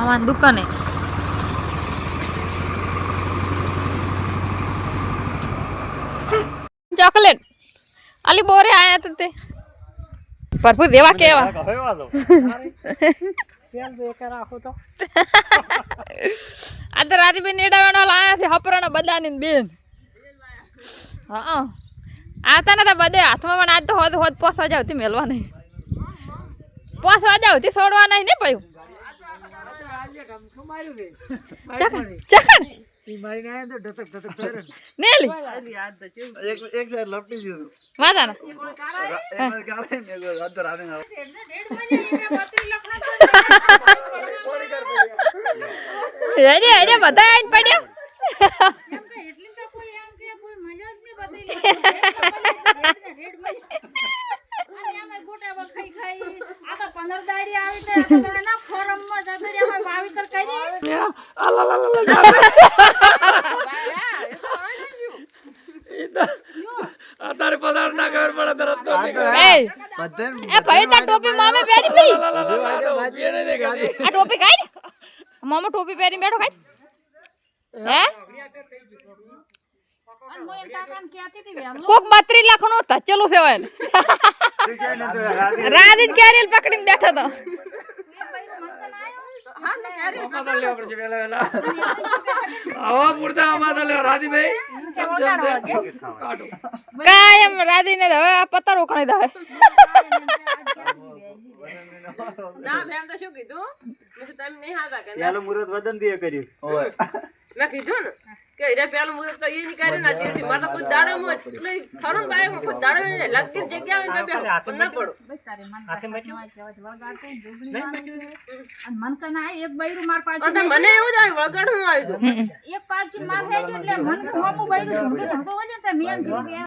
મામાની દુકાને ચોકલેટ અલી બોરે આયા તો તે પ્રભુ દેવા કેવા આ તો રાતીબેન એડાવાના લાયા છે હપરાના બદાની બેન હા આવતા નતા બધે હાથમાં પણ આજ તો હોદ હોદ પોસવા જાવ થી મેલવા નહીં પોસવા જાવ થી છોડવા નહીં ને પયું ચકણ નેલી એક સાઈડ લપટી ગયું વાતા ના હેડે હેડે બધા આઈને પડ્યા તારે પધાર ના ખબર પડે તરત એ ભાઈ તા ટોપી મામે પહેરી પડી આ ટોપી કાઈ મામા ટોપી પહેરી બેઠો કાઈ હે કોક 32 લાખ નું ધચેલું છે ઓય રાજ કેરીલ પકડીને બેઠો તો કાયમ રાધી ને હવે આ પત્તા રોકણી દે ના બેન તો શું કીધું મેં તમે નહીં હાતા કે પેલું મુરત વદન દીએ કર્યું ઓય મેં કીધું ને કે રે પેલું મુરત તો એ ની કર્યું ના જેથી મારા કોઈ દાડો મો નહીં ખરું બાય કોઈ દાડો ને લગતી જગ્યા હોય બે પણ ના પડો મન કના એક બૈરું માર પાછું અને મને એવું જ આવ્યું વળગાડ હું આવ્યું એક પાછી માર થઈ ગયું એટલે મન મોમું બૈરું છોડ્યું તો વને તે મેં કીધું કે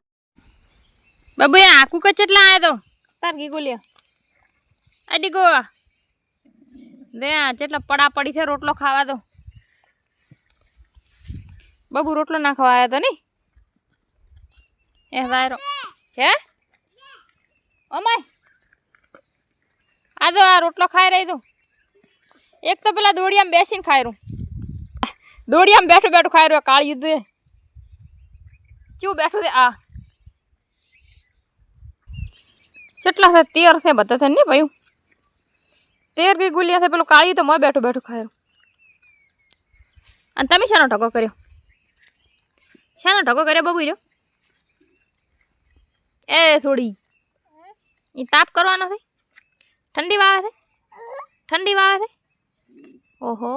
બાબુ એ આકુ કે કેટલા આયા તો તાર ગી ગોલિયા અડી ગો દે આ જેટલા પડા પડી છે રોટલો ખાવા દો બાબુ રોટલો ના ખાવા આયા તો ની એ વાયરો હે ઓમાય આ તો આ રોટલો ખાઈ રહી તું એક તો પેલા દોડિયામાં બેસીને ખાઈ રહ્યું દોડિયામાં બેઠું બેઠું ખાઈ રહ્યું કાળી યુદ્ધ ચેવું બેઠું છે આ કેટલા છે 13 છે બધા છે ને ભાઈ 13 की गुलिया से पेलो काली तो मैं बैठो बैठो खायो અને તમે શાનો ઢગો કર્યો બાબુ રહ્યો એ થોડી ઈ તાપ કરવાનો છે ઠંડી વાવે છે ઓહો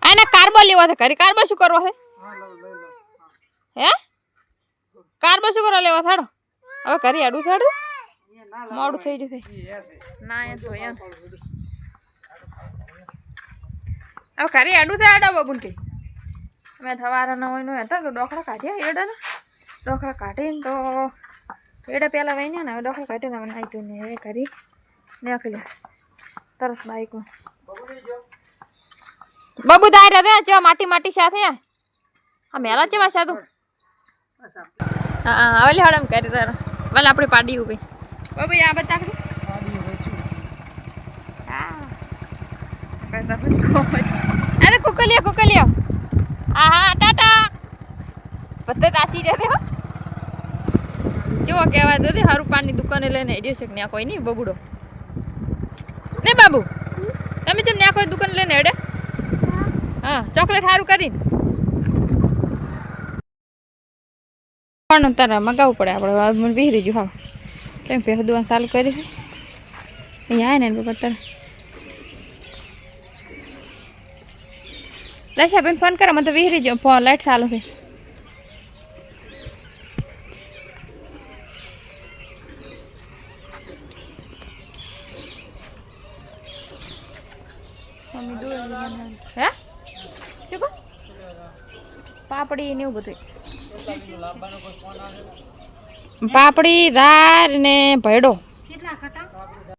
આને કાર્બો લેવો છે ઘરે કાર્બો શું કરવો છે હે કાર્બો શું કરવા લેવા થાડો હવે ઘરે આડું થાડું મોડું થઈ ગયું છે ના એ તો એમ હવે ઘરે આડું છે આડા બાબુન કે મેં થવારા ન હોય નો હતા તો ડોખડા કાઢ્યા એડા ને ડોખડા કાઢીને તો એડા પેલા વહીને ને હવે ડોખડા કાઢીને અમે નાખ્યું ને હવે કરી નીકળ્યા તરત બાઈકમાં બાબુ દાર રહ્યા ચેવા માટી સાથે આ મેલા ચેવા સાધું હા હવે હડમ કરી તારા વાલ આપણે પાડી ઉભી બાબુ આ બતા અરે કુકલિયા હા ટાટા બધા તાચી જશે હો જેવો કહેવાય તો હારું પાનની દુકાને લઈને હેડ્યો છે ને કોઈ નહીં બબુડો ને બાબુ તમે જેમ ને કોઈ દુકાન લઈને હેડે હા ચોકલેટ સારું કરીને પણ તારા મગાવવું પડે આપણે વિહરી ગયું હા કેમ પે દુકાન ચાલુ કરી છે અહીંયા આવે ને બાબા તારે લઈશા બેન ફોન કરે મને તો વિહરી જો લાઈટ ચાલુ છે હે શું પાપડી ને એવું બધું પાપડી દાળ ને ભેડો